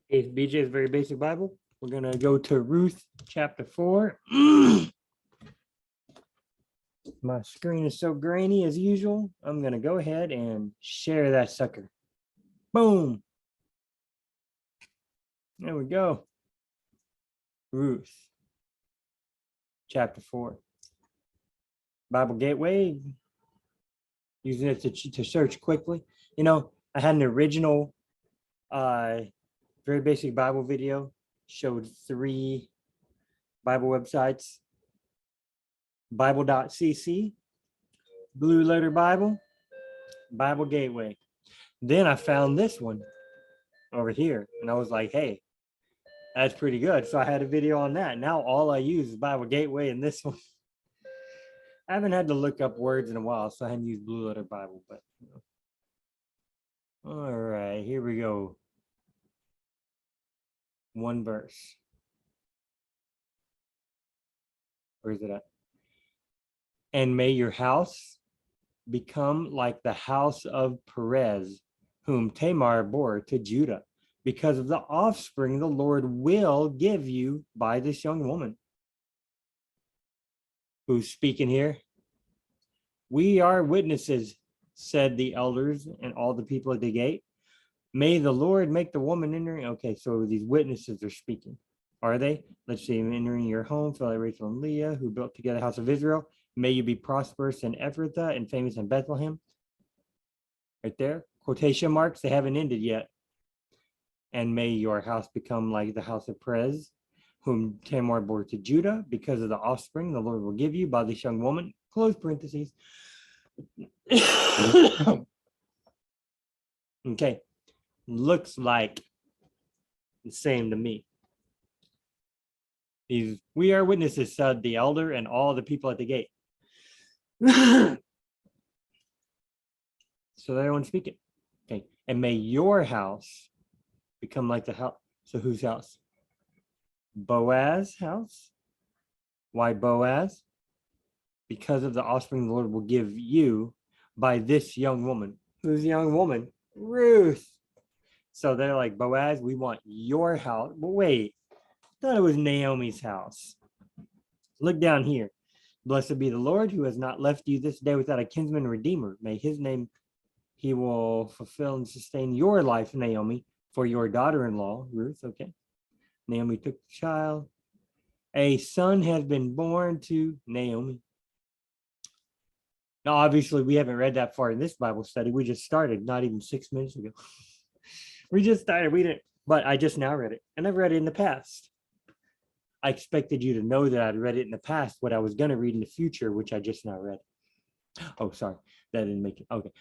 It's BJ's Very Basic Bible. We're going to go to Ruth chapter 4. My screen is so grainy as usual. I'm going to go ahead and share that sucker. Boom. There we go. Ruth chapter 4. Bible Gateway. Using it to search quickly. You know, I had an original Very Basic Bible video. Showed 3 Bible websites. Bible.cc, Blue Letter Bible, Bible Gateway. Then I found this one over here, and I was like, hey, that's pretty good. So I had a video on that. Now all I use is Bible Gateway and this one. I haven't had to look up words in a while, so I hadn't used Blue Letter Bible, but you know. All right, here we go. One verse. Where is it at? And may your house become like the house of Perez, whom Tamar bore to Judah, because of the offspring the Lord will give you by this young woman. Who's speaking here? We are witnesses, said the elders and all the people at the gate. May the Lord make the woman entering. Okay, so these witnesses are speaking. Are they? Let's see, entering your home, fell like Rachel and Leah, who built together the house of Israel. May you be prosperous in Ephrathah and famous in Bethlehem. Right there, quotation marks, they haven't ended yet. And may your house become like the house of Perez, whom Tamar bore to Judah, because of the offspring the Lord will give you by this young woman. Close parentheses. Okay, looks like the same to me. We are witnesses, said the elder and all the people at the gate. So everyone's speaking. Okay, and may your house become like the house. So whose house? Boaz's house. Why Boaz? Because of the offspring the Lord will give you by this young woman. Who's the young woman? Ruth. So they're like, Boaz, we want your house. But wait, I thought it was Naomi's house. Look down here. Blessed be the Lord who has not left you this day without a kinsman redeemer. May his name, he will fulfill and sustain your life, Naomi, for your daughter-in-law, Ruth. Okay. Naomi took the child. A son has been born to Naomi. Now, obviously, we haven't read that far in this Bible study. We just started not even 6 minutes ago. We just started. We didn't, but I just now read it, and I've read it in the past. I expected you to know that I'd read it in the past, what I was going to read in the future, which I just now read. Oh, sorry, that didn't make it. Okay.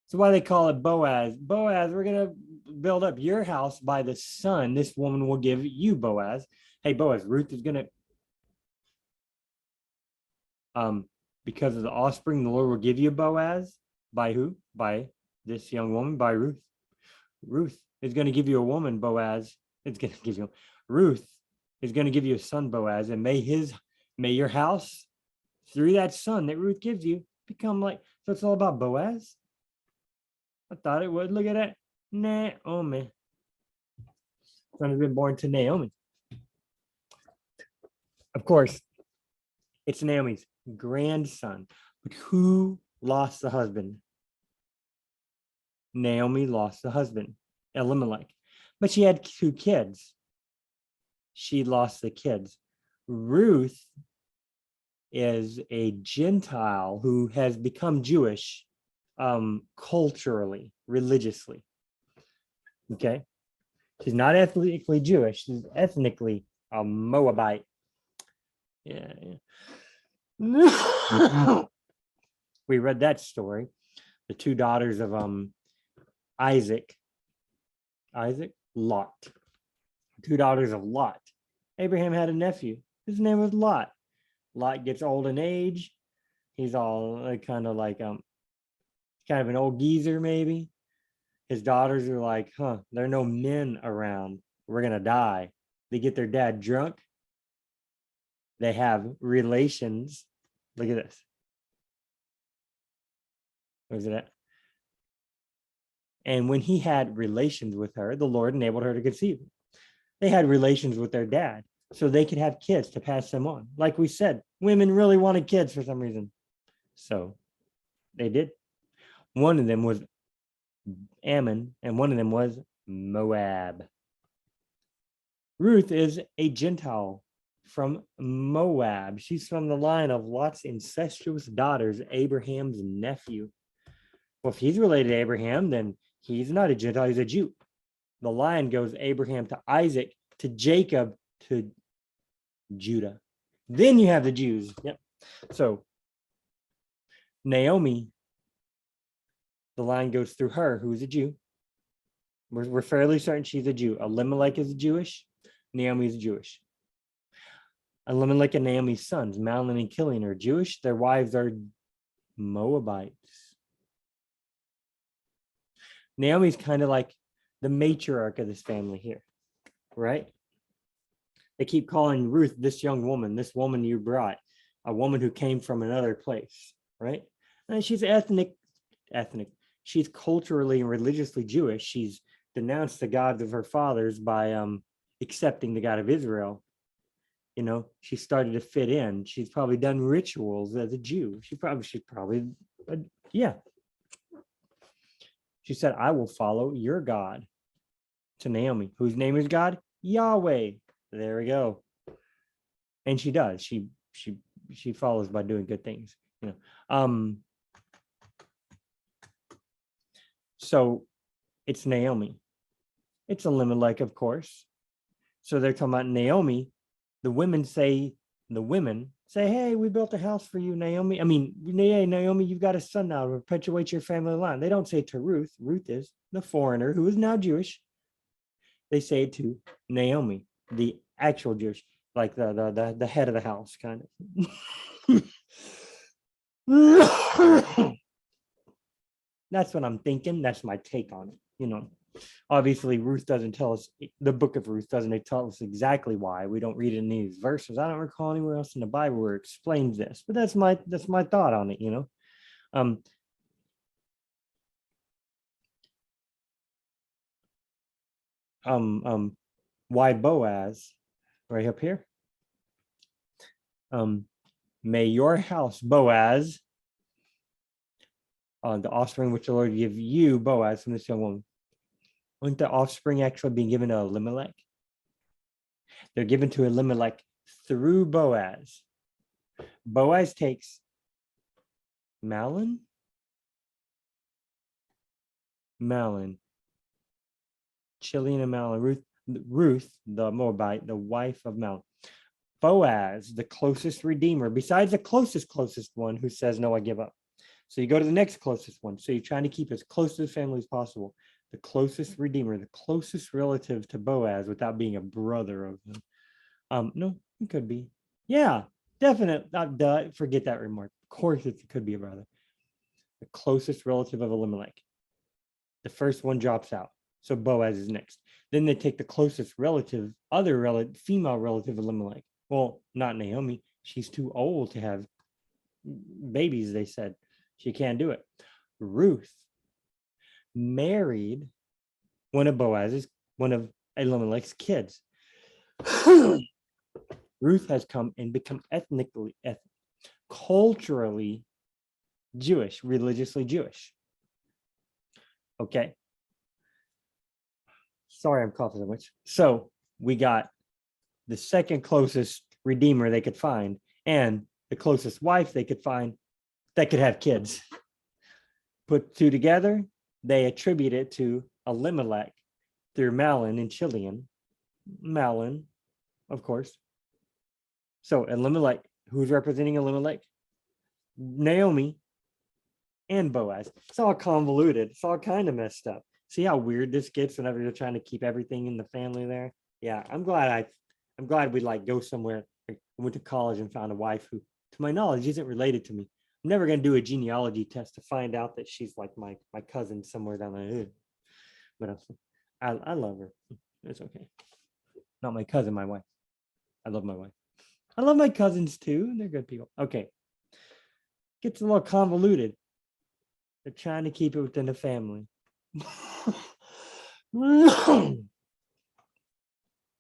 So why they call it Boaz? Boaz, we're gonna build up your house by the son this woman will give you, Boaz. Hey, Boaz, Ruth is gonna because of the offspring the Lord will give you, Boaz. By who? By this young woman, by Ruth. Ruth is going to give you a woman, Boaz. It's going to give you Ruth is going to give you a son, Boaz, and may your house through that son that Ruth gives you become like. So it's all about Boaz. I thought it would. Look at that, Naomi. Son has been born to Naomi. Of course, it's Naomi's grandson, but who lost the husband? Naomi lost the husband, Elimelech, but she had 2 kids. She lost the kids. Ruth is a Gentile who has become Jewish culturally, religiously. Okay. She's not ethnically Jewish. She's ethnically a Moabite. Yeah. We read that story. The 2 daughters of Isaac, Lot. 2 daughters of Lot. Abraham had a nephew. His name was Lot. Lot gets old in age. He's all kind of like kind of an old geezer maybe. His daughters are like, there are no men around. We're gonna die. They get their dad drunk. They have relations. Look at this. Where's it at? And when he had relations with her, the Lord enabled her to conceive. They had relations with their dad so they could have kids to pass them on. Like we said, women really wanted kids for some reason. So they did. One of them was Ammon, and one of them was Moab. Ruth is a Gentile from Moab. She's from the line of Lot's incestuous daughters, Abraham's nephew. Well, if he's related to Abraham, then he's not a Gentile, he's a Jew. The line goes Abraham to Isaac, to Jacob, to Judah. Then you have the Jews. Yep. So Naomi, the line goes through her, who's a Jew. We're fairly certain she's a Jew. Elimelech is Jewish. Naomi is Jewish. Elimelech and Naomi's sons, Mahlon and Chilion, are Jewish. Their wives are Moabites. Naomi's kind of like the matriarch of this family here, right? They keep calling Ruth this young woman, this woman you brought, a woman who came from another place, right? And she's ethnic. She's culturally and religiously Jewish. She's denounced the gods of her fathers by accepting the God of Israel. You know, she started to fit in. She's probably done rituals as a Jew. She's probably, yeah. She said, I will follow your God, to Naomi, whose name is God? Yahweh. There we go. And she does. She follows by doing good things. You know. So it's Naomi. It's Elimelech, of course. So they're talking about Naomi. The women say, hey, we built a house for you, Naomi. I mean, hey, Naomi, you've got a son now to perpetuate your family line. They don't say it to Ruth. Ruth is the foreigner who is now Jewish. They say it to Naomi, the actual Jewish, like the head of the house, kind of. That's what I'm thinking. That's my take on it. You know, obviously Ruth doesn't tell us, the book of Ruth doesn't tell us exactly why. We don't read it in these verses. I don't recall anywhere else in the Bible where it explains this, but that's my thought on it, you know. Why Boaz, right up here. May your house, Boaz, the offspring which the Lord give you, Boaz, from this young woman. Wouldn't the offspring actually be given to Elimelech? They're given to Elimelech through Boaz. Boaz takes Mahlon, Chilion and Mahlon, Ruth, the Moabite, the wife of Mahlon. Boaz, the closest redeemer, besides the closest one who says, no, I give up. So you go to the next closest one. So you're trying to keep as close to the family as possible. The closest redeemer, the closest relative to Boaz without being a brother of him. No, it could be. Yeah, definitely. Forget that remark. Of course, it could be a brother. The closest relative of Elimelech. The first one drops out. So Boaz is next. Then they take the closest relative, female relative of Elimelech. Well, not Naomi. She's too old to have babies, they said. She can't do it. Ruth married one of Elimelech's kids. Ruth has come and become culturally Jewish, religiously Jewish. Okay. Sorry, I'm coughing so much. So we got the second closest redeemer they could find and the closest wife they could find that could have kids. Put two together, they attribute it to Elimelech through Mahlon and Chilion. Mahlon, of course. So Elimelech, who's representing Elimelech? Naomi and Boaz. It's all convoluted. It's all kind of messed up. See how weird this gets whenever you're trying to keep everything in the family there? Yeah, I'm glad we like go somewhere. I went to college and found a wife who, to my knowledge, isn't related to me. I'm never going to do a genealogy test to find out that she's like my cousin somewhere down there. But I love her. It's okay. Not my cousin, my wife. I love my wife. I love my cousins too. They're good people. Okay. Gets a little convoluted. They're trying to keep it within the family.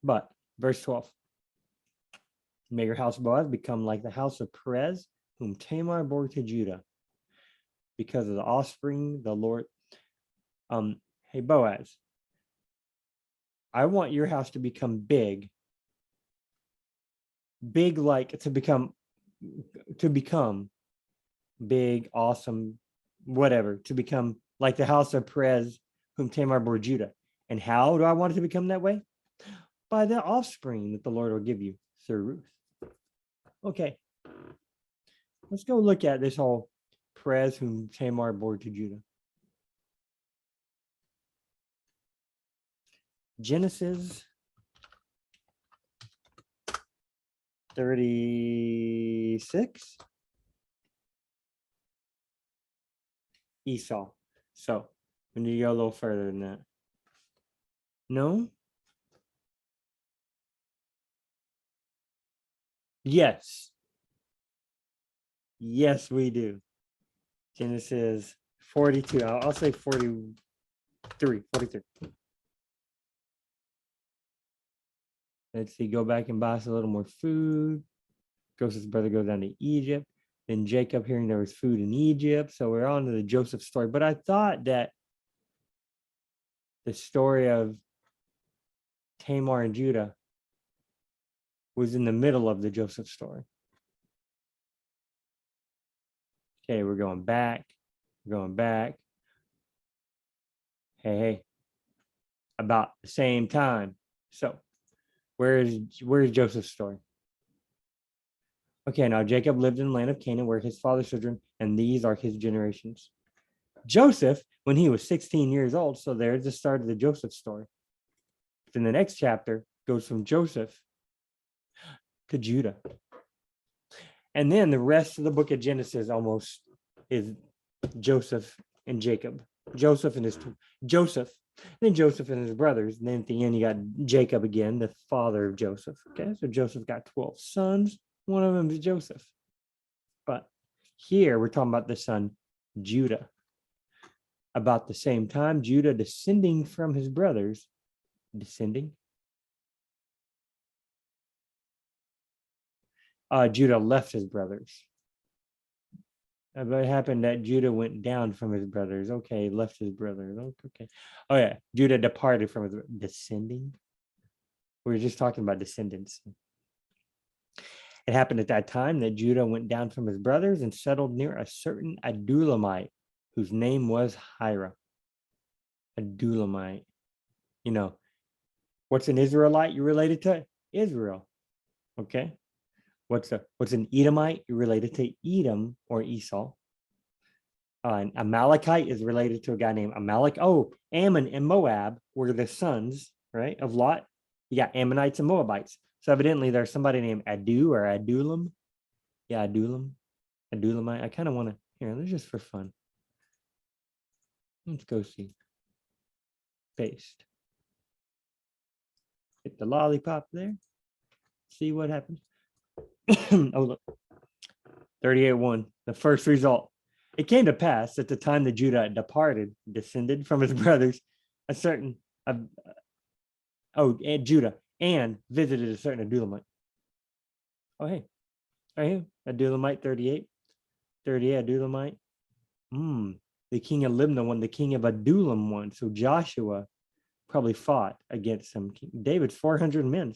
But verse 12. May your house Boaz become like the house of Perez, whom Tamar bore to Judah, because of the offspring the Lord. Hey Boaz, I want your house to become big, like to become big, awesome, whatever, to become like the house of Perez, whom Tamar bore Judah. And how do I want it to become that way? By the offspring that the Lord will give you through Ruth. Okay, let's go look at this whole Perez, whom Tamar bore to Judah. Genesis 36. Esau. So we need to go a little further than that. No? Yes. Yes, we do. Genesis 42. I'll say 43. 43. Let's see. Go back and buy us a little more food. Joseph's brother goes down to Egypt. Then Jacob hearing there was food in Egypt. So we're on to the Joseph story. But I thought that the story of Tamar and Judah was in the middle of the Joseph story. Okay, we're going back. We're going back. Hey, about the same time. So where's Joseph's story? Okay, now Jacob lived in the land of Canaan where his father sojourned, and these are his generations. Joseph, when he was 16 years old, so there's the start of the Joseph story. Then the next chapter goes from Joseph to Judah. And then the rest of the book of Genesis almost is Joseph and Jacob. Joseph and his brothers. And then at the end, you got Jacob again, the father of Joseph. Okay, so Joseph got 12 sons. One of them is Joseph. But here we're talking about the son Judah. About the same time, Judah descending from his brothers. Judah left his brothers. But it happened that Judah went down from his brothers. Okay, left his brothers. Okay. Oh yeah, Judah departed from his descending. We were just talking about descendants. It happened at that time that Judah went down from his brothers and settled near a certain Adulamite, whose name was Hira. Adulamite. You know, what's an Israelite? You related to Israel. Okay. What's an Edomite? You're related to Edom or Esau. An Amalekite is related to a guy named Amalek. Oh, Ammon and Moab were the sons, right, of Lot. You got Ammonites and Moabites. So evidently there's somebody named Adu or Adulam. Yeah, Adulamite. I kind of want to, here, this is just for fun. Let's go see. Paste. Hit the lollipop there. See what happens. Oh, look. 38-1, the first result. It came to pass at the time that Judah departed, descended from his brothers, a certain, Judah, and visited a certain Adulamite. Oh, hey, right here, Adulamite 38, Adulamite. The king of Libnah won, the king of Adullam won. So Joshua probably fought against some king. David's 400 men.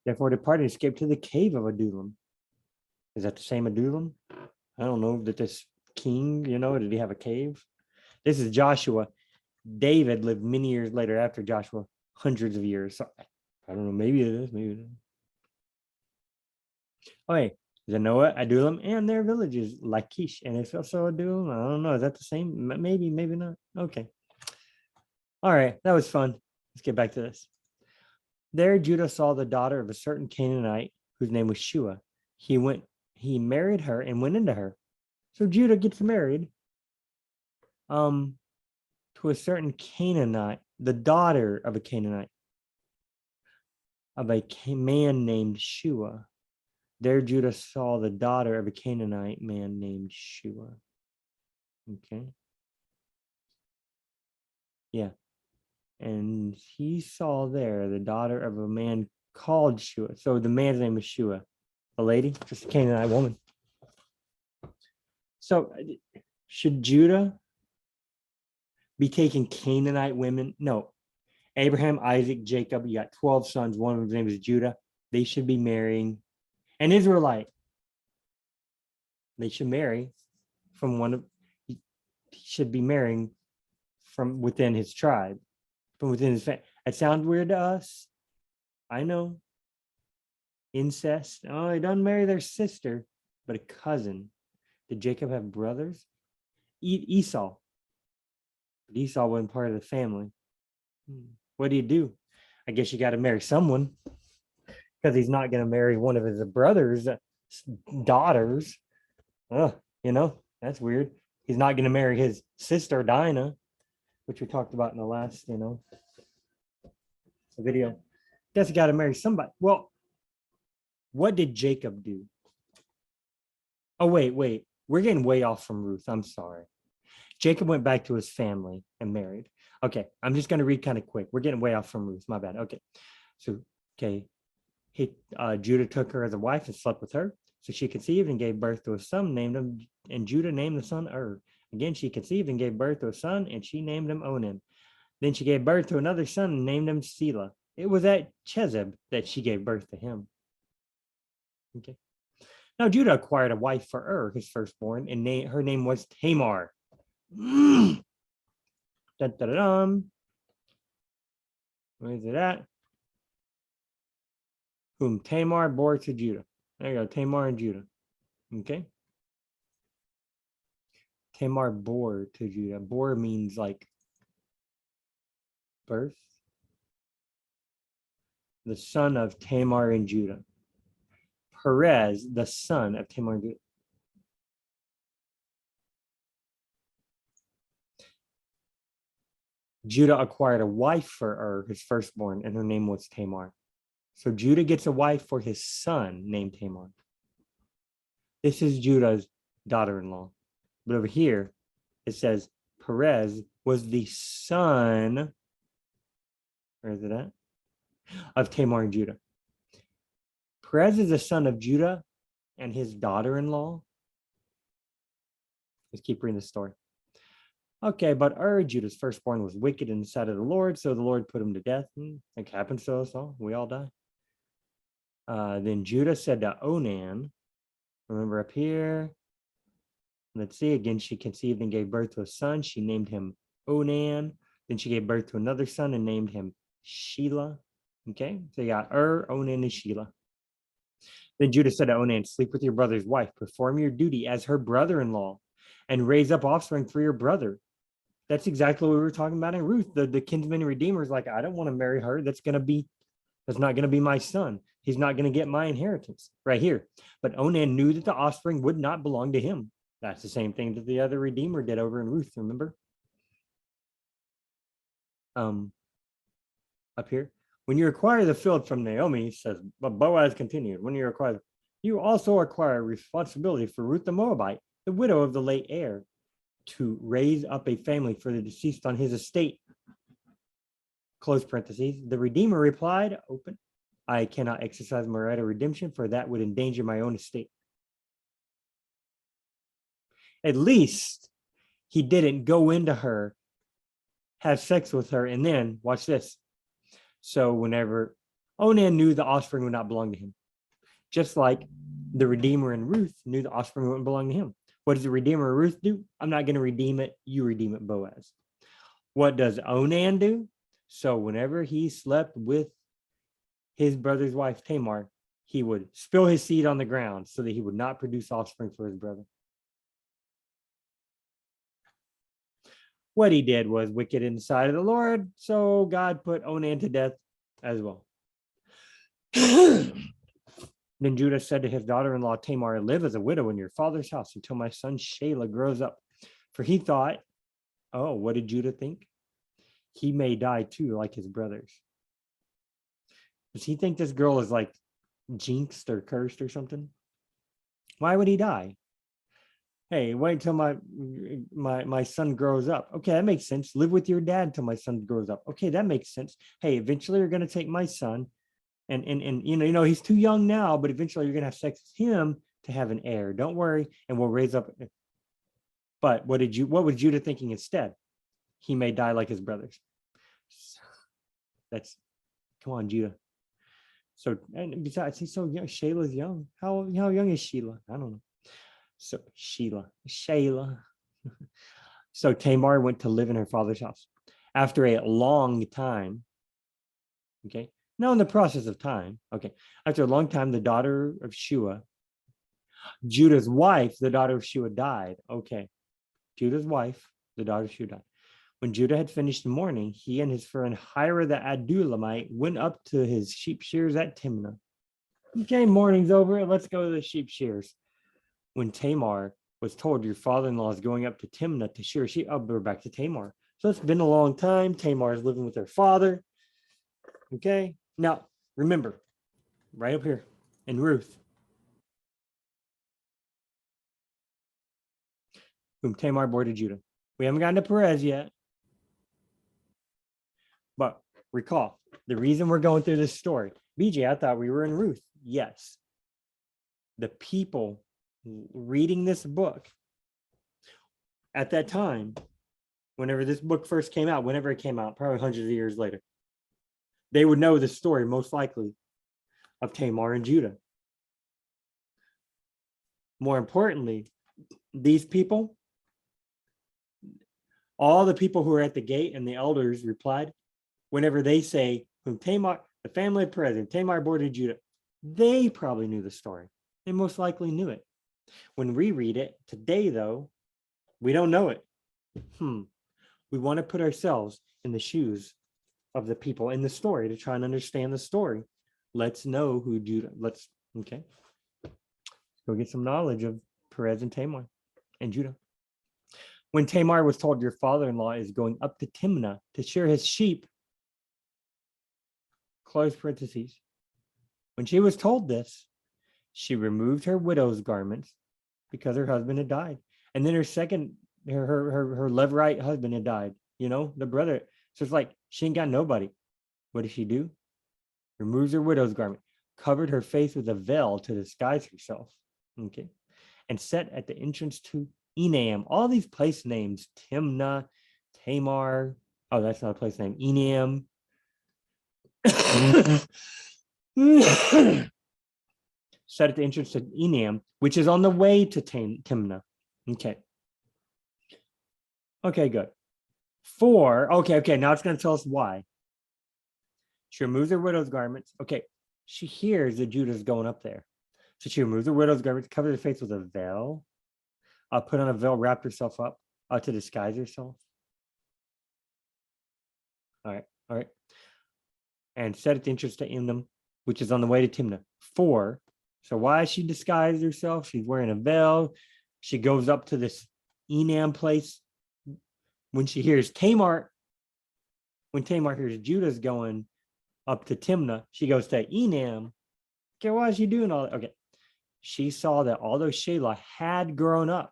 Therefore departed and escaped to the cave of Adullam. Is that the same Adullam? I don't know that this king, did he have a cave? This is Joshua. David lived many years later after Joshua, hundreds of years. So I don't know. Maybe it is. Maybe it is. Okay. Zanoah, Adullam, and their villages, Lachish, and it's also Adullam. I don't know. Is that the same? Maybe, maybe not. Okay. All right. That was fun. Let's get back to this. There, Judah saw the daughter of a certain Canaanite whose name was Shua. He married her and went into her. So Judah gets married to a certain Canaanite, the daughter of a Canaanite, of a man named Shua. There Judah saw the daughter of a Canaanite man named Shua. Okay. Yeah. And he saw there the daughter of a man called Shua. So the man's name is Shua. A lady, just a Canaanite woman. So should Judah be taking Canaanite women? No. Abraham, Isaac, Jacob, you got 12 sons. One of his name is Judah. They should be marrying an Israelite. They should marry from one of, he should be marrying from within his tribe, from within his family. It sounds weird to us. I know. Incest. Oh, he doesn't marry their sister, but a cousin. Did Jacob have brothers? Esau. But Esau wasn't part of the family. What do you do? I guess you got to marry someone because he's not going to marry one of his brother's daughters. Oh, that's weird. He's not going to marry his sister Dinah, which we talked about in the last, video. Guess he got to marry somebody. Well, what did Jacob do? Oh, wait. We're getting way off from Ruth. I'm sorry. Jacob went back to his family and married. Okay, I'm just going to read kind of quick. We're getting way off from Ruth. My bad. Okay. So, Judah took her as a wife and slept with her. So she conceived and gave birth to a son, named him, and Judah named the son Again, she conceived and gave birth to a son, and she named him Onan. Then she gave birth to another son and named him Selah. It was at Chezib that she gave birth to him. Okay. Now Judah acquired a wife for his firstborn, and her name was Tamar. Dun, dun, dun, dun. Where is it at? Whom Tamar bore to Judah. There you go, Tamar and Judah. Okay. Tamar bore to Judah. Bore means like birth. The son of Tamar and Judah. Perez, the son of Tamar and Judah. Judah acquired a wife for his firstborn, and her name was Tamar. So Judah gets a wife for his son named Tamar. This is Judah's daughter-in-law. But over here, it says Perez was the son, where is it at? Of Tamar and Judah. Perez is the son of Judah and his daughter-in-law. Let's keep reading the story. Okay, but Judah's firstborn, was wicked in the sight of the Lord, so the Lord put him to death. It happens to us all. We all die. Then Judah said to Onan, remember up here, let's see, again, she conceived and gave birth to a son. She named him Onan. Then she gave birth to another son and named him Shelah. Okay, so you got Onan, and Shelah. Then Judah said to Onan, sleep with your brother's wife, perform your duty as her brother-in-law, and raise up offspring for your brother. That's exactly what we were talking about in Ruth. The kinsman redeemer is like, I don't want to marry her. That's not going to be my son. He's not going to get my inheritance right here. But Onan knew that the offspring would not belong to him. That's the same thing that the other redeemer did over in Ruth, remember? Up here. When you acquire the field from Naomi, says, but Boaz continued, when you acquire, you also acquire responsibility for Ruth the Moabite, the widow of the late heir, to raise up a family for the deceased on his estate. Close parentheses. The Redeemer replied, open, I cannot exercise my right of redemption, for that would endanger my own estate. At least he didn't go into her, have sex with her, and then, watch this. So whenever Onan knew the offspring would not belong to him, just like the Redeemer and Ruth knew the offspring wouldn't belong to him. What does the Redeemer and Ruth do? I'm not going to redeem it. You redeem it, Boaz. What does Onan do? So whenever he slept with his brother's wife, Tamar, he would spill his seed on the ground so that he would not produce offspring for his brother. What he did was wicked in the sight of the Lord, so God put Onan to death as well. Then Judah said to his daughter-in-law Tamar, live as a widow in your father's house until my son Shelah grows up. For he thought, oh, what did Judah think? He may die too, like his brothers. Does he think this girl is like jinxed or cursed or something? Why would he die? Hey, wait until my son grows up. Okay, that makes sense. Live with your dad until my son grows up. Okay, that makes sense. Hey, eventually you're gonna take my son, and he's too young now, but eventually you're gonna have sex with him to have an heir. Don't worry, and we'll raise up. But what was Judah thinking instead? He may die like his brothers. That's come on, Judah. So, and besides, he's so young. Shayla's young. How young is Sheila? I don't know. So Shayla. So Tamar went to live in her father's house. After a long time, okay, now in the process of time, okay, after a long time, the daughter of Shua, Judah's wife, the daughter of Shua died. Okay, Judah's wife, the daughter of Shua died. When Judah had finished mourning, he and his friend Hira the Adullamite went up to his sheep shears at Timnah. Okay, mourning's over. Let's go to the sheep shears. When Tamar was told your father-in-law is going up to Timnah to shear sheep, oh, we're back to Tamar. So it's been a long time. Tamar is living with her father. Okay. Now, remember, right up here in Ruth, whom Tamar bore to Judah. We haven't gotten to Perez yet, but recall the reason we're going through this story. BJ, I thought we were in Ruth. Yes. The people reading this book at that time, whenever this book first came out, whenever it came out, probably hundreds of years later, they would know the story most likely of Tamar and Judah. More importantly, these people, all the people who are at the gate and the elders replied, whenever they say, whom Tamar, the family of Perez, Tamar bore to Judah, they probably knew the story. They most likely knew it. When we read it today, though, we don't know it. We want to put ourselves in the shoes of the people in the story to try and understand the story. Let's know who Judah, okay. Go get some knowledge of Perez and Tamar and Judah. When Tamar was told your father-in-law is going up to Timnah to shear his sheep, close parentheses, when she was told this, she removed her widow's garments because her husband had died. And then her Levirate husband had died, the brother. So it's like, she ain't got nobody. What does she do? Removes her widow's garment, covered her face with a veil to disguise herself. Okay. And sat at the entrance to Enam. All these place names, Timnah, Tamar. Oh, that's not a place name. Enam. Sat at the entrance to Enam, which is on the way to Timnah. Okay. Okay, good. Okay, now it's going to tell us why. She removes her widow's garments. Okay, she hears that Judah's going up there. So she removes her widow's garments, covers her face with a veil, put on a veil, wrapped herself up to disguise herself. All right. And set at the entrance to Enam, which is on the way to Timnah. 4. So why is she disguised herself? She's wearing a veil. She goes up to this Enam place. When she hears Tamar, when Tamar hears Judah's going up to Timnah, she goes to Enam. Okay, why is she doing all that? Okay. She saw that although Shelah had grown up,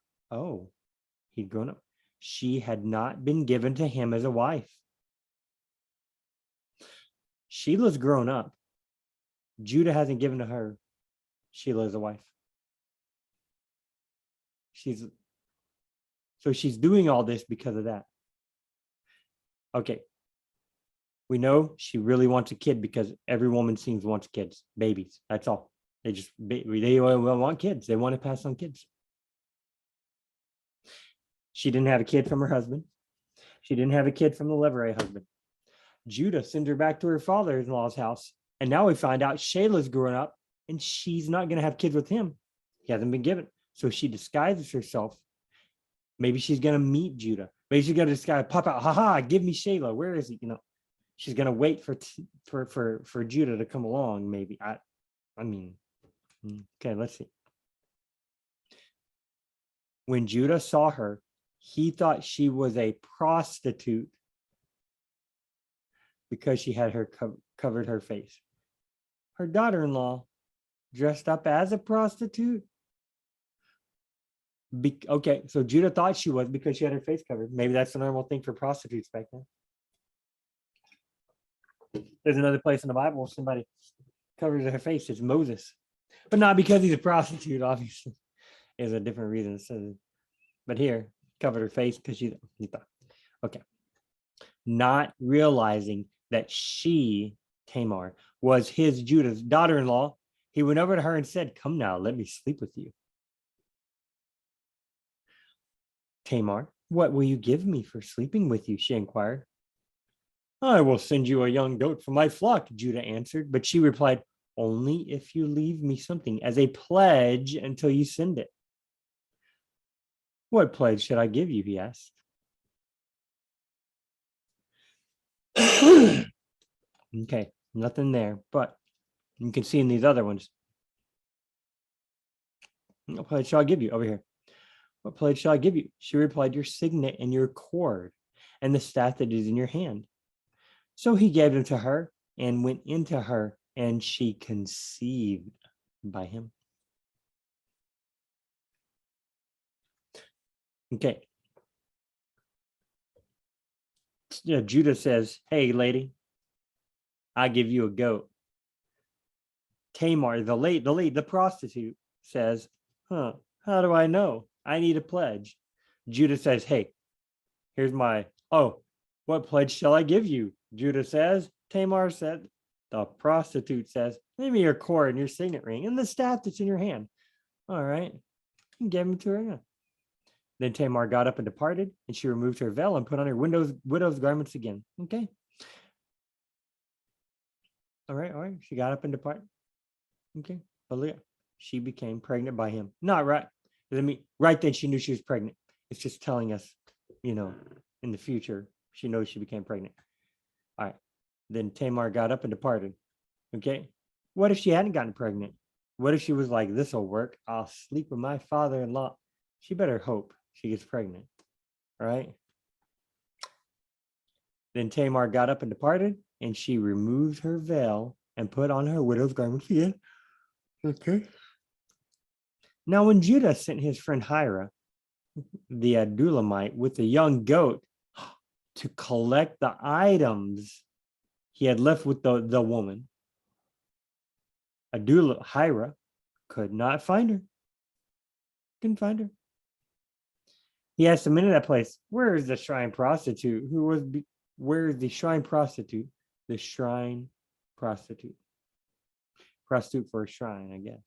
he'd grown up, she had not been given to him as a wife. Sheila's grown up. Judah hasn't given to her Sheila as a wife. She's doing all this because of that. Okay. We know she really wants a kid because every woman seems wants kids, babies. That's all. They want kids. They want to pass on kids. She didn't have a kid from her husband. She didn't have a kid from the Levirate husband. Judah sends her back to her father-in-law's house. And now we find out Shayla's growing up and she's not going to have kids with him. He hasn't been given. So she disguises herself. Maybe she's going to meet Judah. Maybe she's going to disguise, pop out, haha, give me Shayla. Where is he? She's going to wait for Judah to come along. Maybe. Okay, let's see. When Judah saw her, he thought she was a prostitute because she had her covered her face. Her daughter-in-law dressed up as a prostitute. Okay, so Judah thought she was because she had her face covered. Maybe that's the normal thing for prostitutes back then. There's another place in the Bible where somebody covers their face. It's Moses, but not because he's a prostitute. Obviously, is a different reason. So, but here, covered her face because she thought. Okay, not realizing that she, Tamar, was his Judah's daughter-in-law, he went over to her and said, "Come now, let me sleep with you." Tamar, what will you give me for sleeping with you? She inquired. I will send you a young goat from my flock, Judah answered. But she replied, only if you leave me something as a pledge until you send it. What pledge should I give you? He asked. Okay, nothing there, but you can see in these other ones. What pledge shall I give you? Over here. What pledge shall I give you? She replied, your signet and your cord and the staff that is in your hand. So he gave them to her and went into her, and she conceived by him. Okay. Yeah, Judah says, hey, lady, I give you a goat. Tamar, the prostitute, says, how do I know? I need a pledge. Judah says, hey, here's my, what pledge shall I give you? Judah says. Tamar said. The prostitute says, give me your cord and your signet ring and the staff that's in your hand. All right. And gave him to her. Yeah. Then Tamar got up and departed, and she removed her veil and put on her widow's garments again. Okay. All right. She got up and departed. Okay. But she became pregnant by him. Not right. I mean, right then she knew she was pregnant. It's just telling us, in the future, she knows she became pregnant. All right. Then Tamar got up and departed. Okay. What if she hadn't gotten pregnant? What if she was like, this will work? I'll sleep with my father-in-law. She better hope she gets pregnant. All right. Then Tamar got up and departed, and she removed her veil and put on her widow's garments again. Okay. Now, when Judah sent his friend Hira, the Adulamite, with the young goat to collect the items he had left with the woman, Hira could not find her. Couldn't find her. He asked the men in that place, where is the shrine prostitute? Where is the shrine prostitute? The shrine prostitute. Prostitute for a shrine, I guess.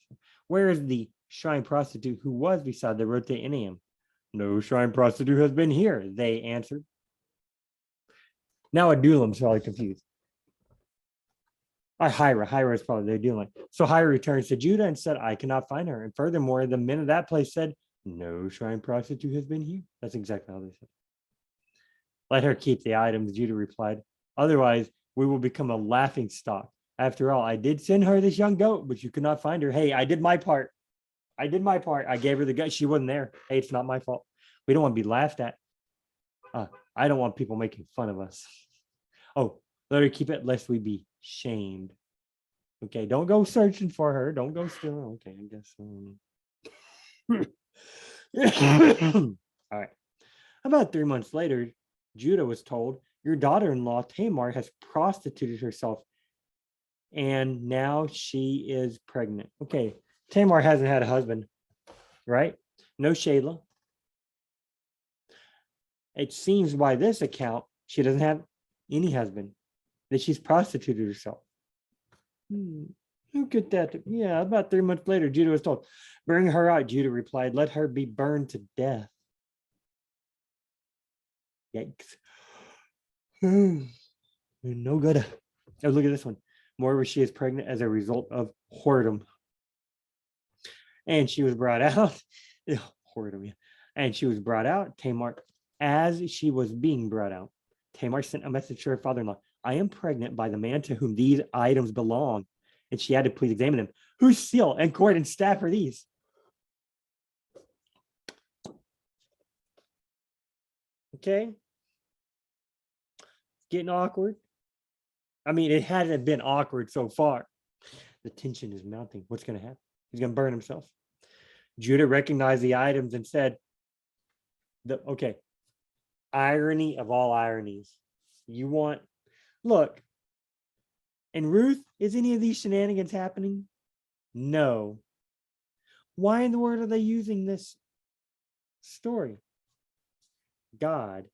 Where is the shrine prostitute who was beside the road to Iniam? No shrine prostitute has been here, they answered. Now Adullam's probably confused. Hira is probably the Adullam. So Hira returns to Judah and said, I cannot find her. And furthermore, the men of that place said, no shrine prostitute has been here. That's exactly how they said. Let her keep the items, Judah replied. Otherwise, we will become a laughing stock. After all, I did send her this young goat, but you could not find her. Hey, I did my part. I gave her the goat. She wasn't there. Hey, it's not my fault. We don't want to be laughed at. I don't want people making fun of us. Oh, let her keep it lest we be shamed. Okay, don't go searching for her. Don't go stealing. Okay, I guess. All right. About 3 months later, Judah was told, your daughter-in-law Tamar has prostituted herself, and now she is pregnant. Okay, Tamar hasn't had a husband, right? No Shayla. It seems by this account, she doesn't have any husband, that she's prostituted herself. Who could that? Yeah, about 3 months later, Judah was told, bring her out. Judah replied, let her be burned to death. Yikes. No good. Oh, look at this one. Moreover, she is pregnant as a result of whoredom. And she was brought out. Whoredom, yeah. And she was brought out. Tamar, as she was being brought out, Tamar sent a message to her father-in-law. I am pregnant by the man to whom these items belong. And she had to please examine them. Whose seal and cord and staff are these? Okay. Getting awkward. I mean, it hasn't been awkward so far. The tension is mounting. What's going to happen? He's going to burn himself. Judah recognized the items and said, okay, irony of all ironies. You want, look, and Ruth, is any of these shenanigans happening? No. Why in the world are they using this story? God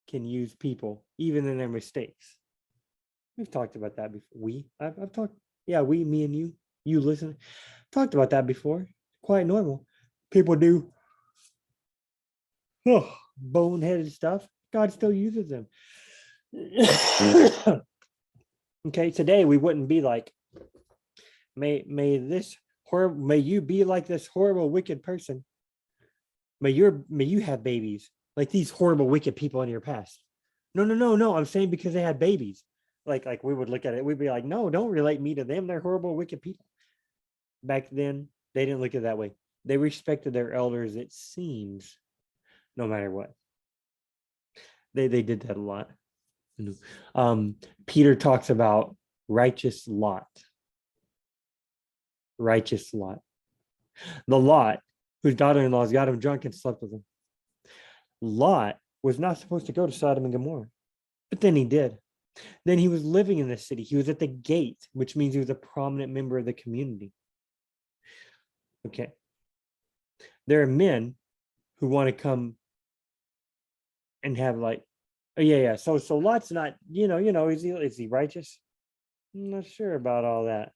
can use people even in their mistakes. We've talked about that before. I've talked, yeah, me and you listen, talked about that before. Quite normal. People do boneheaded stuff. God still uses them. Okay, today we wouldn't be like, may you be like this horrible, wicked person. May you have babies like these horrible, wicked people in your past. No. I'm saying because they had babies. Like we would look at it, we'd be like, no, don't relate me to them. They're horrible, wicked people. Back then, they didn't look at it that way. They respected their elders, it seems, no matter what. They did that a lot. Peter talks about righteous Lot. Righteous Lot. The Lot, whose daughter-in-laws got him drunk and slept with him. Lot was not supposed to go to Sodom and Gomorrah, but then he did. Then he was living in the city. He was at the gate, which means he was a prominent member of the community. Okay. There are men who want to come and have like, oh yeah. So Lot's not, is he righteous? I'm not sure about all that.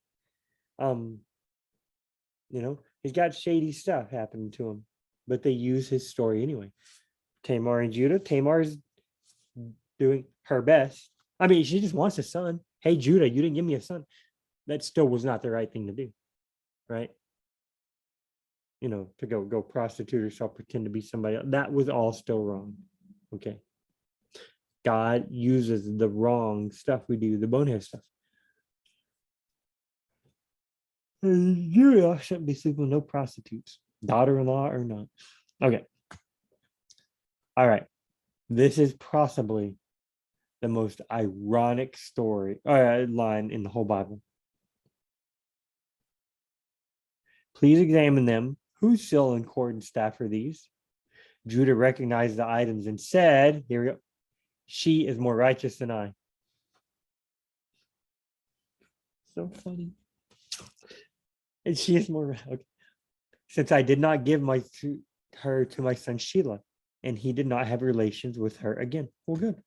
He's got shady stuff happening to him, but they use his story anyway. Tamar and Judah. Tamar is doing her best. I mean, she just wants a son. Hey, Judah, you didn't give me a son. That still was not the right thing to do, right? To go prostitute herself, pretend to be somebody else. That was all still wrong. Okay. God uses the wrong stuff we do, the bonehead stuff. Judah shouldn't be sleeping with no prostitutes, daughter-in-law or not. Okay. All right. This is possibly the most ironic line in the whole Bible. Please examine them. Whose seal and cord and staff are these? Judah recognized the items and said, here we go, she is more righteous than I. So funny. And she is more, okay. Since I did not give her to my son Sheila, and he did not have relations with her again. Well, good.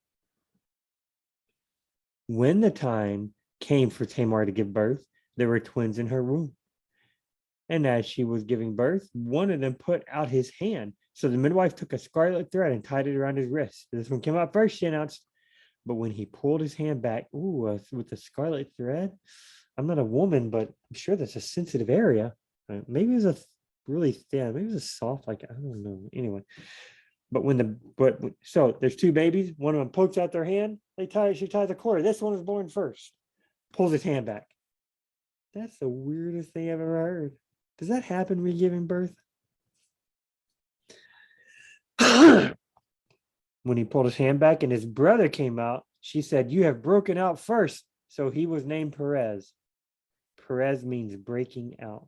When the time came for Tamar to give birth, there were twins in her womb. And as she was giving birth, one of them put out his hand. So the midwife took a scarlet thread and tied it around his wrist. This one came out first, she announced. But when he pulled his hand back, with the scarlet thread, I'm not a woman, but I'm sure that's a sensitive area. Maybe it was a really thin, maybe it was a soft, like, I don't know. Anyway, so there's two babies. One of them pokes out their hand. She ties a cord. This one was born first. Pulls his hand back. That's the weirdest thing I've ever heard. Does that happen when you're giving birth? When he pulled his hand back and his brother came out, she said, you have broken out first. So he was named Perez. Perez means breaking out.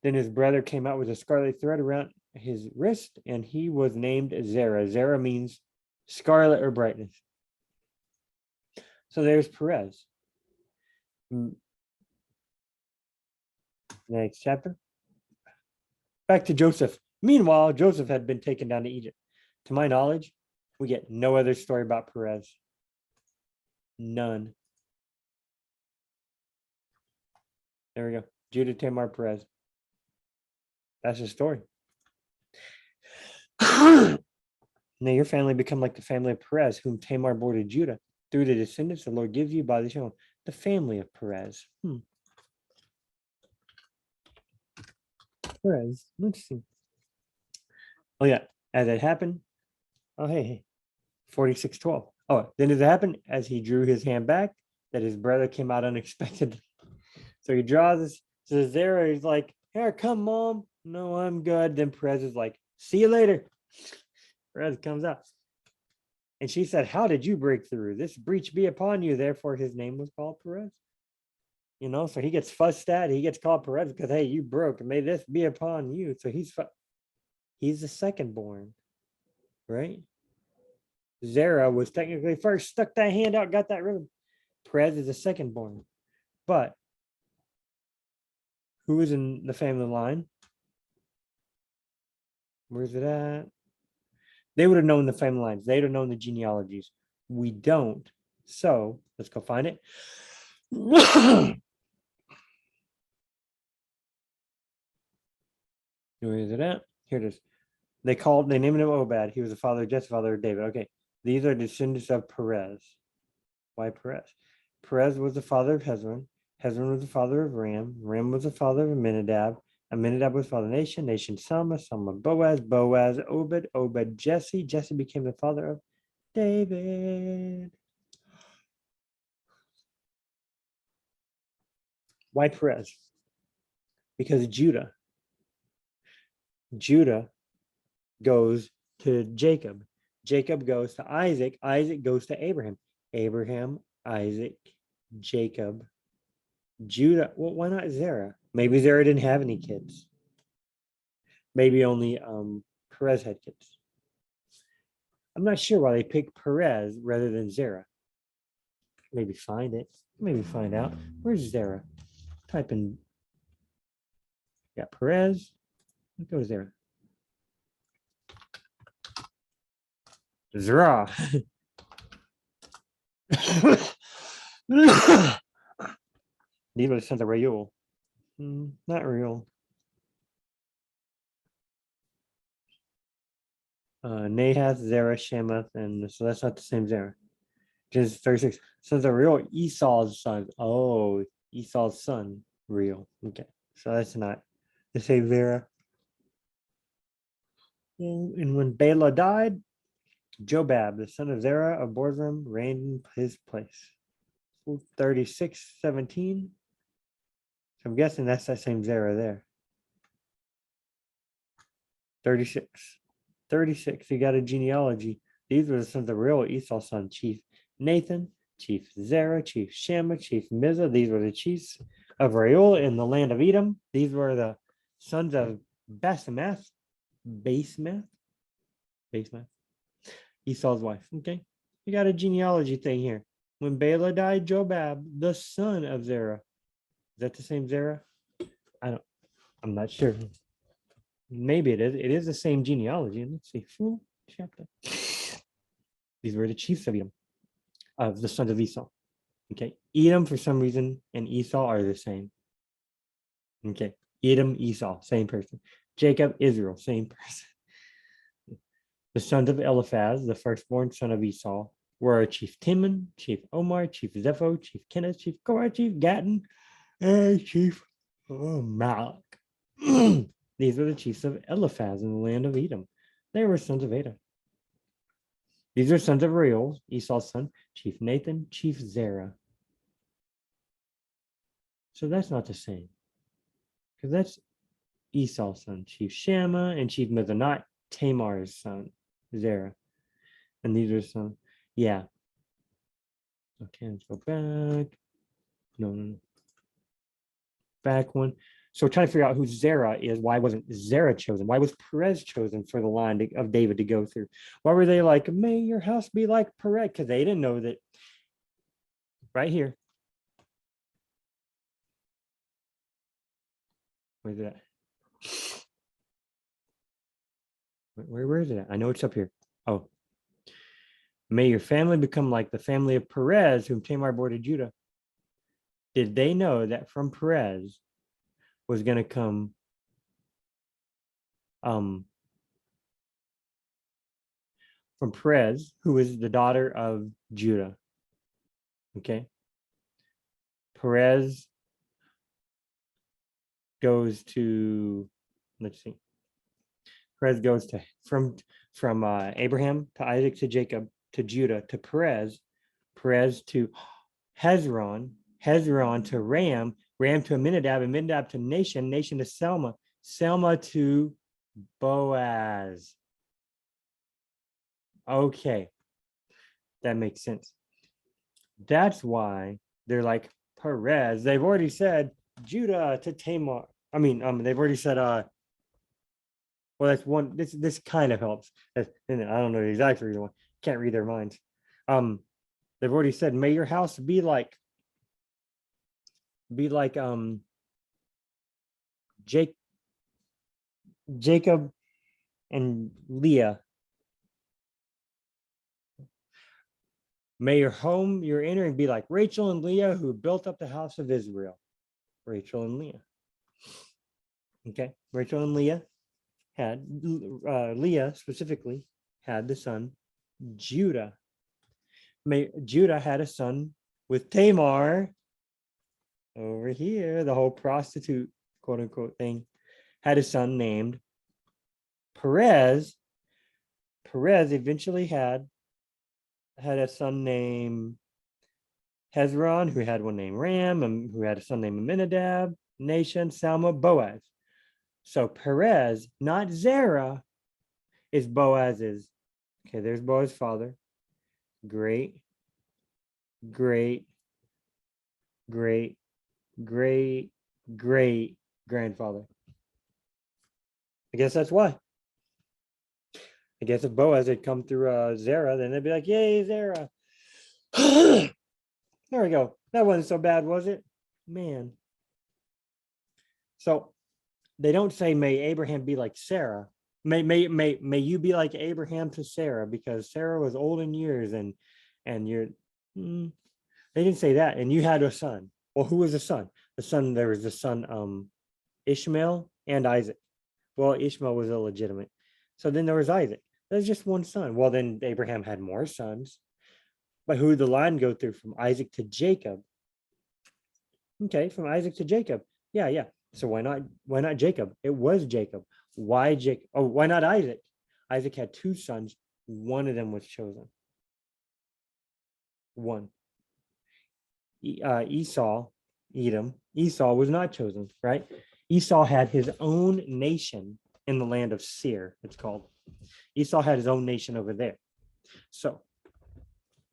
Then his brother came out with a scarlet thread around his wrist, and he was named Zerah. Zerah means scarlet or brightness. So there's Perez. Next chapter. Back to Joseph. Meanwhile, Joseph had been taken down to Egypt. To my knowledge, we get no other story about Perez. None. There we go. Judah, Tamar, Perez. That's his story. Now your family become like the family of Perez, whom Tamar bore to Judah. Through the descendants the Lord gives you by the show. The family of Perez. Perez. Interesting. Oh, yeah. As it happened. Oh, hey. 46:12. Oh, then as it happened, as he drew his hand back, that his brother came out unexpectedly. So he draws this. So Zerah is like, here, come, Mom. No, I'm good. Then Perez is like, see you later. Perez comes out. And she said, how did you break through? This breach be upon you. Therefore, his name was called Perez. So he gets fussed at. He gets called Perez because, hey, you broke, and may this be upon you. So he's the second born, right? Zerah was technically first, stuck that hand out, got that rhythm. Perez is the second born. But who is in the family line? Where's it at? They would have known the family lines. They would have known the genealogies. We don't. So let's go find it. Where is it at? Here it is. They named him Obed. He was the father of Jesse, father of David. Okay. These are descendants of Perez. Why Perez? Perez was the father of Hezron. Hezron was the father of Ram. Ram was the father of Aminadab. Aminadab was father of Nation. Nation Salma. Salma Boaz. Boaz Obed. Obed Jesse. Jesse became the father of David. Why Perez? Because Judah goes to Jacob. Jacob goes to Isaac. Isaac goes to Abraham. Abraham, Isaac, Jacob, Judah. Well, why not Zerah? Maybe Zerah didn't have any kids. Maybe only Perez had kids. I'm not sure why they picked Perez rather than Zerah. Maybe find it. Maybe find out. Where's Zerah? Type in. Yeah, Perez. Let's go Zerah. Zerah. These are the sons of Reuel. Not real. Nahath, Zerah, Shemath, and so that's not the same Zerah. Genesis 36. Sons of real Esau's son. Oh, Esau's son, real. Okay, so that's not the same Zerah. And when Bela died, Jobab, the son of Zerah of Borzim, reigned in his place. 36:17. So I'm guessing that's that same Zerah there. 36. You got a genealogy. These were the sons of real Esau's son, Chief Nathan, Chief Zerah, Chief Shammah, Chief Mizah. These were the chiefs of Reuel in the land of Edom. These were the sons of Basemath, Esau's wife. Okay. You got a genealogy thing here. When Bela died, Jobab, the son of Zerah. Is that the same Zerah? I'm not sure. Maybe it is. It is the same genealogy. Let's see. Full chapter. These were the chiefs of Edom, of the sons of Esau. Okay. Edom, for some reason, and Esau are the same. Okay. Edom, Esau, same person. Jacob, Israel, same person. The sons of Eliphaz, the firstborn son of Esau, were Chief Timon, Chief Omar, Chief Zepho, Chief Kenneth, Chief Korah, Chief Gatton, and Chief Malak. These were the chiefs of Eliphaz in the land of Edom. They were sons of Ada. These are sons of Reuel, Esau's son, Chief Nathan, Chief Zerah. So that's not the same. Because that's Esau's son, Chief Shammah, and Chief Mizah, not Tamar's son, Zerah. And these are some, yeah. Okay, let's go back. No. Back one. So we're trying to figure out who Zerah is. Why wasn't Zerah chosen? Why was Perez chosen for the line of David to go through? Why were they like, may your house be like Perez? Because they didn't know that. Right here. Where's it at? Where is it at? I know it's up here. Oh. May your family become like the family of Perez, whom Tamar bore to Judah. Did they know that from Perez was going to come from Perez, who is the daughter of Judah? Okay. Perez goes to, let's see. Perez goes to from Abraham to Isaac to Jacob to Judah to Perez to Hezron to Ram to Aminadab, Aminadab to Nation to Selma to Boaz. Okay, that makes sense. That's why they're like, Perez. They've already said Judah to Tamar. They've already said well, that's one. This kind of helps. And I don't know the exact reason why. Can't read their minds. They've already said, may your house be like Jake, Jacob and Leah. May your home you're entering be like Rachel and Leah, who built up the house of Israel. Rachel and Leah. Okay, Rachel and Leah had Leah specifically had the son Judah. Judah had a son with Tamar over here, the whole prostitute quote unquote thing, had a son named Perez. Perez eventually had a son named Hezron, who had one named Ram, and who had a son named Aminadab, Nahshon, Salma, Boaz. So Perez, not Zerah, is Boaz's. Okay, there's Boaz's father. Great, great, great, great, great grandfather. I guess that's why. I guess if Boaz had come through Zerah, then they'd be like, yay, Zerah. There we go. That wasn't so bad, was it? Man. So they don't say, may Abraham be like Sarah. May you be like Abraham to Sarah, because Sarah was old in years and you're they didn't say that. And you had a son. Well, who was the son? There was the son Ishmael and Isaac. Well, Ishmael was illegitimate. So then there was Isaac. There's just one son. Well, then Abraham had more sons. But who did the line go through? From Isaac to Jacob. Okay, from Isaac to Jacob. Yeah. So why not Jacob? It was Jacob. Why Jacob? Oh, why not Isaac? Isaac had two sons. One of them was chosen. One. Esau, Edom. Esau was not chosen, right? Esau had his own nation in the land of Seir, it's called. Esau had his own nation over there. So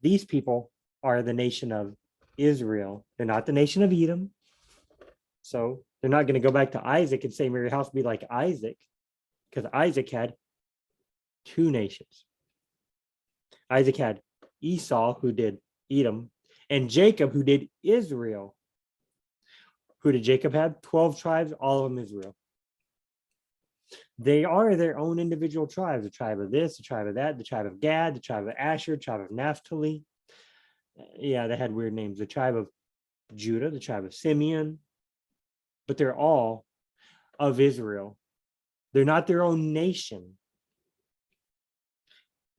these people are the nation of Israel. They're not the nation of Edom. So they're not going to go back to Isaac and say, may your house be like Isaac, because Isaac had two nations. Isaac had Esau, who did Edom, and Jacob, who did Israel. Who did Jacob have? 12 tribes, all of them Israel. They are their own individual tribes, the tribe of this, the tribe of that, the tribe of Gad, the tribe of Asher, the tribe of Naphtali. Yeah, they had weird names. The tribe of Judah, the tribe of Simeon. But they're all of Israel. They're not their own nation.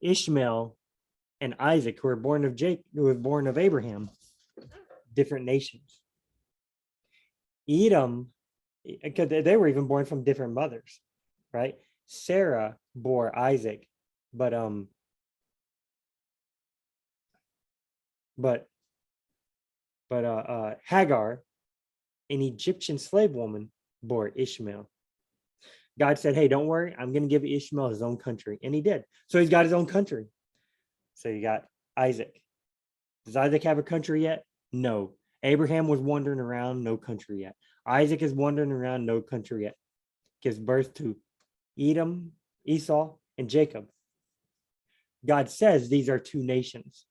Ishmael and Isaac, who were born of Abraham, different nations. Edom, because they were even born from different mothers, right? Sarah bore Isaac, but Hagar, an Egyptian slave woman, bore Ishmael. God said, hey, don't worry, I'm going to give Ishmael his own country. And he did. So he's got his own country. So you got Isaac. Does Isaac have a country yet? No. Abraham was wandering around, no country yet. Isaac is wandering around, no country yet. Gives birth to Edom, Esau, and Jacob. God says these are two nations.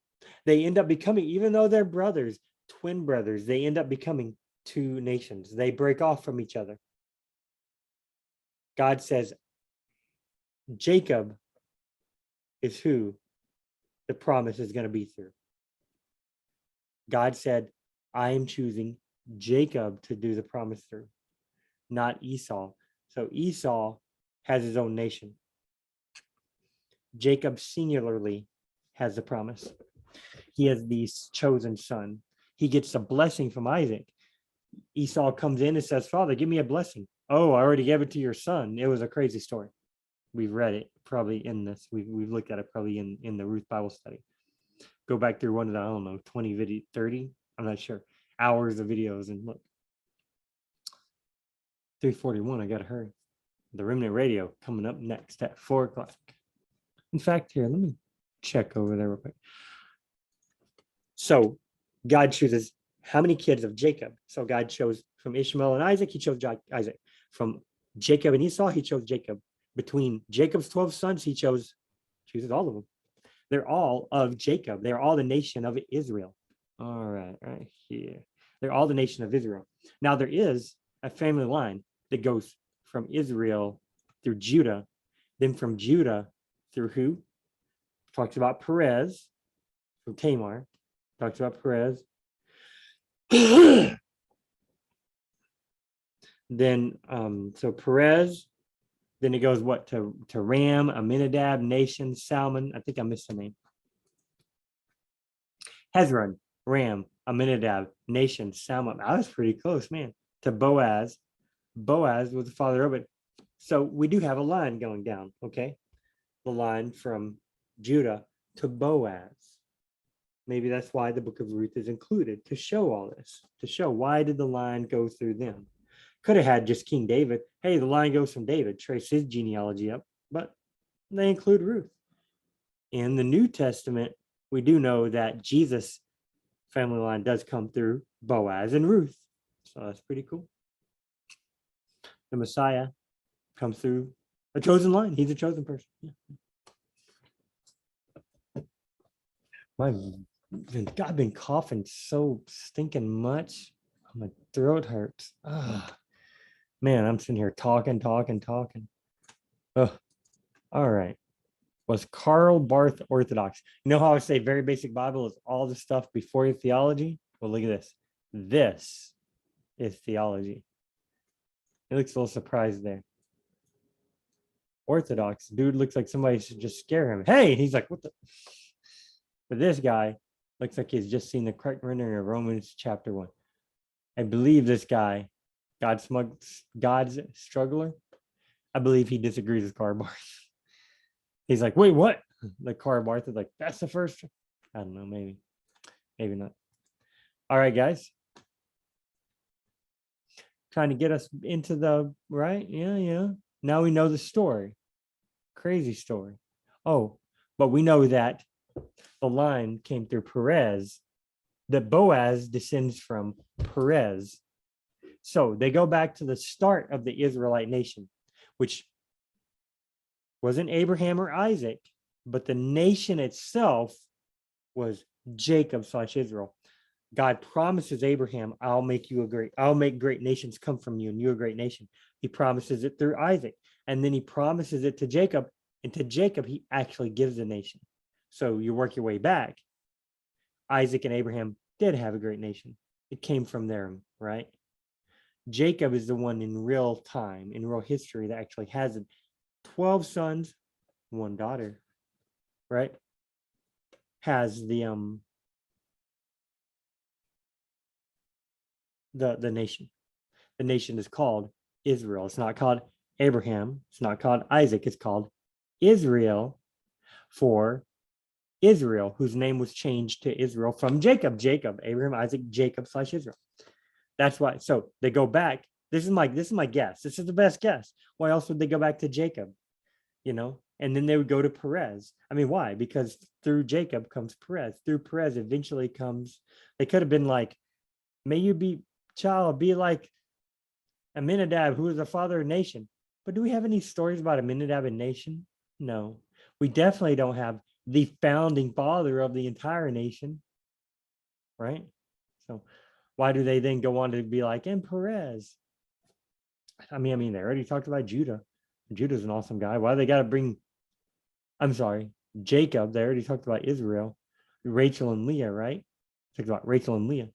They end up becoming, even though they're brothers, twin brothers, they end up becoming two nations. They break off from each other. God says Jacob is who the promise is going to be through. God said, I am choosing Jacob to do the promise through, not Esau. So Esau has his own nation. Jacob singularly has the promise. He has the chosen son. He gets a blessing from Isaac. Esau comes in and says, Father, give me a blessing. Oh, I already gave it to your son. It was a crazy story. We've read it probably in this. We've looked at it probably in the Ruth Bible study. Go back through one of the, I don't know, 20 video, 30, I'm not sure, hours of videos and look. 3:41, I gotta hurry. The Remnant Radio coming up next at 4 o'clock. In fact, here, let me check over there real quick. So God chooses how many kids of Jacob? So God chose from Ishmael and Isaac, he chose Isaac. From Jacob and Esau, he chose Jacob. Between Jacob's 12 sons, he chooses all of them. They're all of Jacob. They're all the nation of Israel. All right here. They're all the nation of Israel. Now there is a family line that goes from Israel through Judah, then from Judah through who? Talks about Perez from Tamar. Talks about Perez. Then so Perez, then it goes what to Ram, Aminadab, Nation, Salmon. I think I missed the name. Hezron, Ram, Aminadab, Nation, Salmon. I was pretty close, man. To Boaz. Boaz was the father of it. So we do have a line going down, okay? The line from Judah to Boaz. Maybe that's why the book of Ruth is included, to show all this, to show why did the line go through them. Could have had just King David. Hey, the line goes from David, trace his genealogy up, but they include Ruth. In the New Testament, we do know that Jesus' family line does come through Boaz and Ruth. So that's pretty cool. The Messiah comes through a chosen line. He's a chosen person. Yeah. I've been coughing so stinking much. My throat hurts. Man, I'm sitting here talking. Oh, all right. Was Karl Barth Orthodox? You know how I say very basic Bible is all the stuff before your theology? Well, look at this. This is theology. He looks a little surprised there. Orthodox. Dude looks like somebody should just scare him. Hey, he's like, what the? But this guy looks like he's just seen the correct rendering of Romans chapter 1. I believe this guy, God's struggler, I believe he disagrees with Karl Barth. He's like, wait, what? The Karl Barth is like, that's the first. I don't know, maybe not. All right, guys. Trying to get us into the right. Yeah. Now we know the story. Crazy story. Oh, but we know that the line came through Perez, that Boaz descends from Perez. So they go back to the start of the Israelite nation, which wasn't Abraham or Isaac, but the nation itself was Jacob/Israel. God promises Abraham, I'll make great nations come from you and you a great nation. He promises it through Isaac. And then he promises it to Jacob. And to Jacob, he actually gives the nation. So you work your way back. Isaac and Abraham did have a great nation. It came from them, right? Jacob is the one in real time, in real history, that actually has 12 sons, 1 daughter, right? Has the nation. The nation is called Israel. It's not called Abraham. It's not called Isaac. It's called Israel, for Israel, whose name was changed to Israel from Jacob, Abraham, Isaac, Jacob/Israel. That's why. So they go back. This is my guess. This is the best guess. Why else would they go back to Jacob? And then they would go to Perez. I mean, why? Because through Jacob comes Perez. Through Perez eventually comes. They could have been like, may you be like Aminadab, who is the father of nation. But do we have any stories about Aminadab and nation? No. We definitely don't have the founding father of the entire nation, right? So why do they then go on to be like, and Perez? I mean, they already talked about Judah. Judah's an awesome guy. Why do they got to bring, Jacob? They already talked about Israel, Rachel and Leah, right? Talked about Rachel and Leah.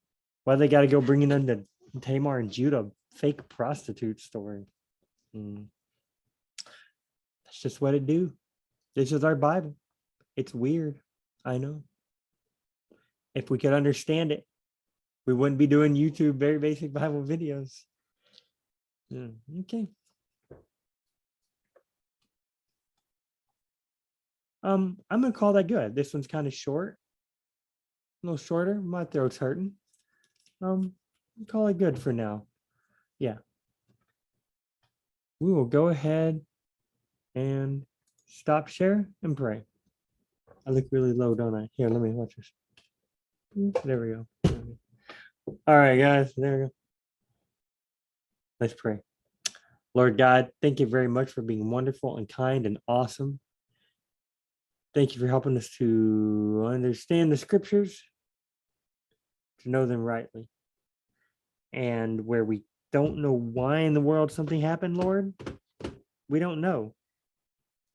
Why do they got to go bringing in the Tamar and Judah fake prostitute story? That's just what it do. This is our Bible. It's weird. I know. If we could understand it, we wouldn't be doing YouTube very basic Bible videos. Yeah. Okay. I'm gonna call that good. This one's kind of short, a little shorter. My throat's hurting. Call it good for now. Yeah. We will go ahead and stop share and pray. I look really low, don't I? Here, let me watch this. There we go. All right, guys. There we go. Let's pray. Lord God, thank you very much for being wonderful and kind and awesome. Thank you for helping us to understand the scriptures, to know them rightly. And where we don't know why in the world something happened, Lord, we don't know.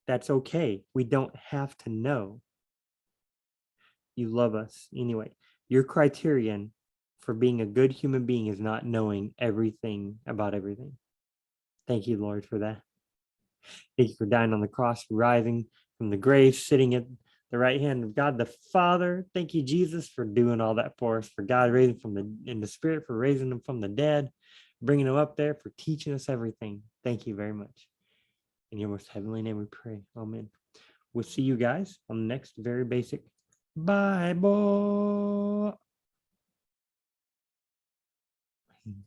That's okay. We don't have to know. You love us anyway. Your criterion for being a good human being is not knowing everything about everything. Thank you, Lord, for that. Thank you for dying on the cross, rising from the grave, sitting at the right hand of God the Father. Thank you, Jesus, for doing all that for us, for God raising from in the Spirit, for raising them from the dead, bringing them up there, for teaching us everything. Thank you very much. In your most heavenly name we pray. Amen. We'll see you guys on the next very basic Bible.